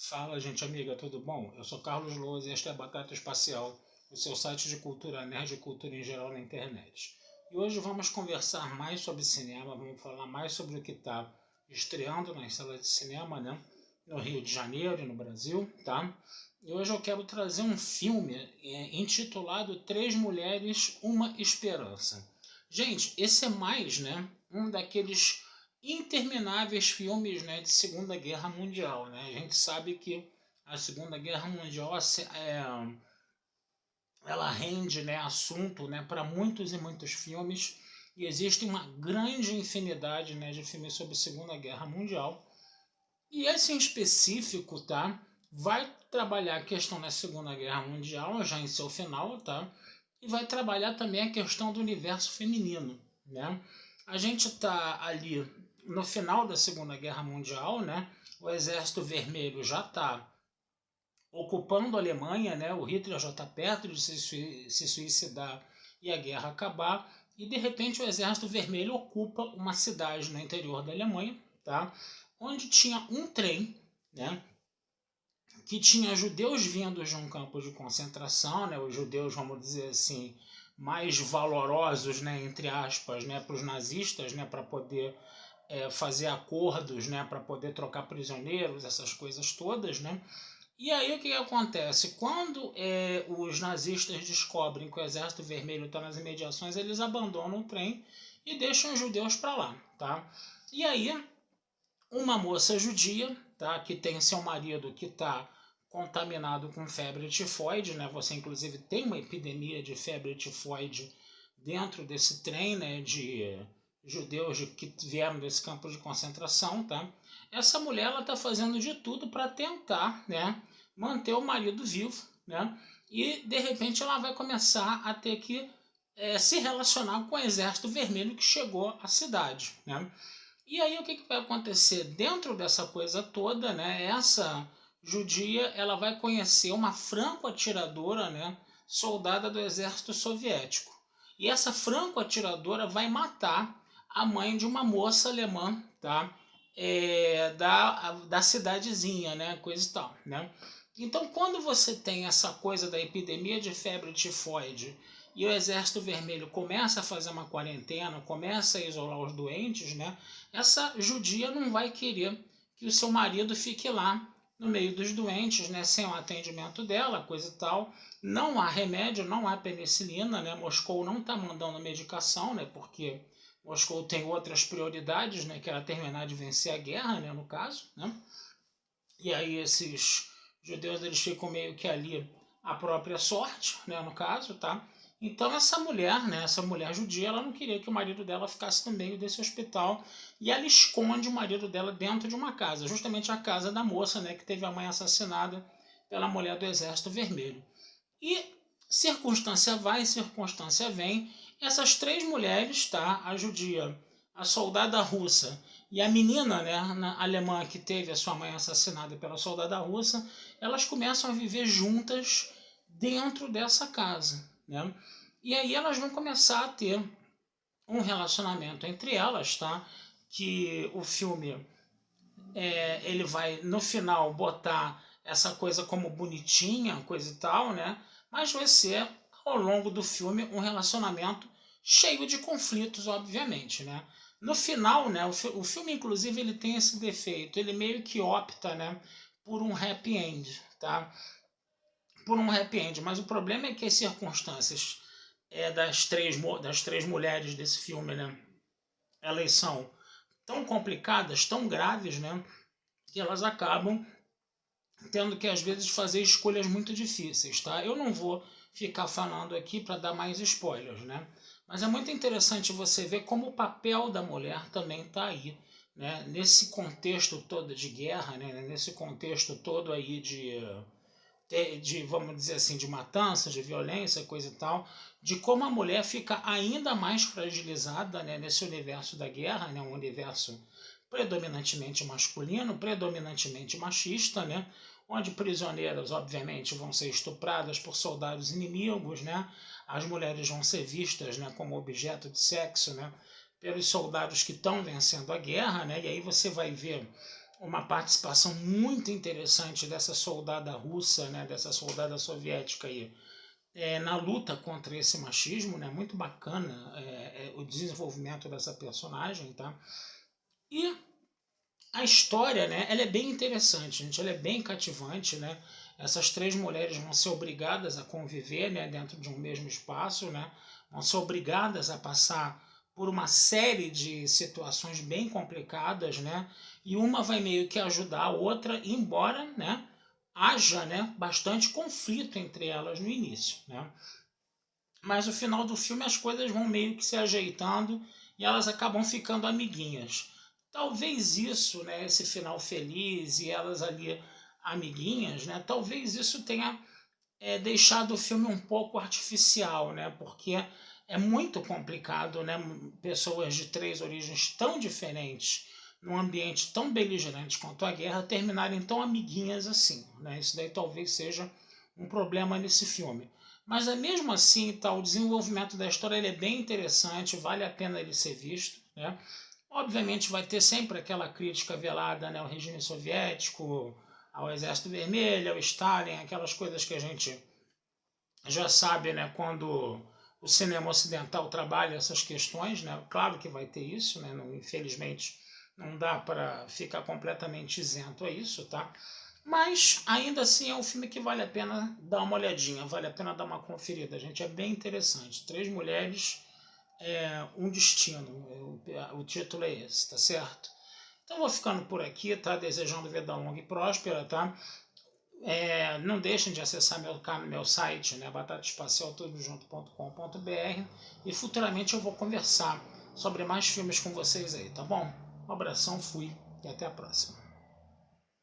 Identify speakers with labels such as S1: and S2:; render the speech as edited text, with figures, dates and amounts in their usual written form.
S1: Fala, gente amiga, tudo bom? Eu sou Carlos Louz e este é a Batata Espacial, o seu site de cultura nerd e cultura em geral na internet. E hoje vamos conversar mais sobre cinema, vamos falar mais sobre o que está estreando nas salas de cinema, né? No Rio de Janeiro e no Brasil, tá? E hoje eu quero trazer um filme intitulado Três Mulheres, Uma Esperança. Gente, esse é mais, né, um daqueles intermináveis filmes, né, de Segunda Guerra Mundial, né? A gente sabe que a Segunda Guerra Mundial ela rende, né, assunto, né, para muitos e muitos filmes, e existe uma grande infinidade, né, de filmes sobre a Segunda Guerra Mundial. E esse em específico, tá, vai trabalhar a questão da Segunda Guerra Mundial já em seu final, tá? E vai trabalhar também a questão do universo feminino, né? A gente está ali no final da Segunda Guerra Mundial, né? O Exército Vermelho já está ocupando a Alemanha, né? O Hitler já está perto de se suicidar e a guerra acabar. E de repente o Exército Vermelho ocupa uma cidade no interior da Alemanha, tá? Onde tinha um trem, né? Que tinha judeus vindos de um campo de concentração, né? Os judeus, vamos dizer assim, mais valorosos, né, entre aspas, né, para os nazistas, né, para poder fazer acordos, né, para poder trocar prisioneiros, essas coisas todas, né. E aí o que acontece? Quando os nazistas descobrem que o Exército Vermelho está nas imediações, eles abandonam o trem e deixam os judeus para lá, tá? E aí uma moça judia, tá, que tem seu marido que está contaminado com febre tifoide, né? Você inclusive tem uma epidemia de febre tifoide dentro desse trem, né, de judeus que vieram desse campo de concentração, tá? Essa mulher ela está fazendo de tudo para tentar, né, manter o marido vivo, né? E de repente ela vai começar a ter que se relacionar com o Exército Vermelho que chegou à cidade, né? E aí o que vai acontecer dentro dessa coisa toda, né? Essa judia ela vai conhecer uma franco-atiradora, né? Soldada do exército soviético. E essa franco-atiradora vai matar a mãe de uma moça alemã, tá? Da cidadezinha, né? Coisa e tal, né? Então, quando você tem essa coisa da epidemia de febre tifoide e o Exército Vermelho começa a fazer uma quarentena, começa a isolar os doentes, né? Essa judia não vai querer que o seu marido fique lá no meio dos doentes, né? Sem o atendimento dela, coisa e tal. Não há remédio, não há penicilina, né? Moscou não está mandando medicação, né? Porque Moscou tem outras prioridades, né? Que era terminar de vencer a guerra, né? No caso, né? E aí esses judeus eles ficam meio que ali à própria sorte, né, no caso, tá? Então essa mulher, né, essa mulher judia, ela não queria que o marido dela ficasse no meio desse hospital e ela esconde o marido dela dentro de uma casa, justamente a casa da moça, né, que teve a mãe assassinada pela mulher do Exército Vermelho. E circunstância vai, circunstância vem, essas três mulheres, tá? A judia, a soldada russa e a menina, né, alemã que teve a sua mãe assassinada pela soldada russa, elas começam a viver juntas dentro dessa casa, né? E aí elas vão começar a ter um relacionamento entre elas, tá? Que o filme ele vai no final botar essa coisa como bonitinha, coisa e tal, né? Mas vai ser ao longo do filme um relacionamento cheio de conflitos, obviamente, né? No final, né, o filme inclusive ele tem esse defeito, ele meio que opta, né, por um happy end, tá? Por um happy end, mas o problema é que as circunstâncias das três mulheres desse filme, né, elas são tão complicadas, tão graves, né, que elas acabam tendo que às vezes fazer escolhas muito difíceis, tá? Eu não vou ficar falando aqui para dar mais spoilers, né? Mas é muito interessante você ver como o papel da mulher também está aí, né? Nesse contexto todo de guerra, né? Nesse contexto todo aí vamos dizer assim, de matança, de violência, coisa e tal, de como a mulher fica ainda mais fragilizada, né, nesse universo da guerra, né, um universo predominantemente masculino, predominantemente machista, né, onde prisioneiras, obviamente, vão ser estupradas por soldados inimigos, né, as mulheres vão ser vistas, né, como objeto de sexo, né, pelos soldados que estão vencendo a guerra, né, e aí você vai ver uma participação muito interessante dessa soldada russa, né, dessa soldada soviética aí, na luta contra esse machismo, né, muito bacana o desenvolvimento dessa personagem, tá? E a história, né, ela é bem interessante, gente, ela é bem cativante, né? Essas três mulheres vão ser obrigadas a conviver, né, dentro de um mesmo espaço, né? Vão ser obrigadas a passar por uma série de situações bem complicadas, né? E uma vai meio que ajudar a outra, embora, né, haja, né, bastante conflito entre elas no início, né? Mas no final do filme as coisas vão meio que se ajeitando e elas acabam ficando amiguinhas. Talvez isso, né, esse final feliz e elas ali amiguinhas, né, talvez isso tenha deixado o filme um pouco artificial, né, porque é muito complicado, né, pessoas de três origens tão diferentes num ambiente tão beligerante quanto a guerra terminarem tão amiguinhas assim, né? Isso daí talvez seja um problema nesse filme. Mas mesmo assim, tá, o desenvolvimento da história ele é bem interessante, vale a pena ele ser visto, né? Obviamente vai ter sempre aquela crítica velada, né, ao regime soviético, ao Exército Vermelho, ao Stalin, aquelas coisas que a gente já sabe, né, quando o cinema ocidental trabalha essas questões, né? Claro que vai ter isso, né? Não, infelizmente não dá para ficar completamente isento a isso, tá? Mas ainda assim é um filme que vale a pena dar uma olhadinha, vale a pena dar uma conferida, gente. É bem interessante. Três mulheres, um destino. O título é esse, tá certo? Então vou ficando por aqui, tá? Desejando vida longa e próspera, tá? Não deixem de acessar meu site, né? batataespacialtudojunto.com.br, e futuramente eu vou conversar sobre mais filmes com vocês aí, tá bom? Um abração, fui e até a próxima.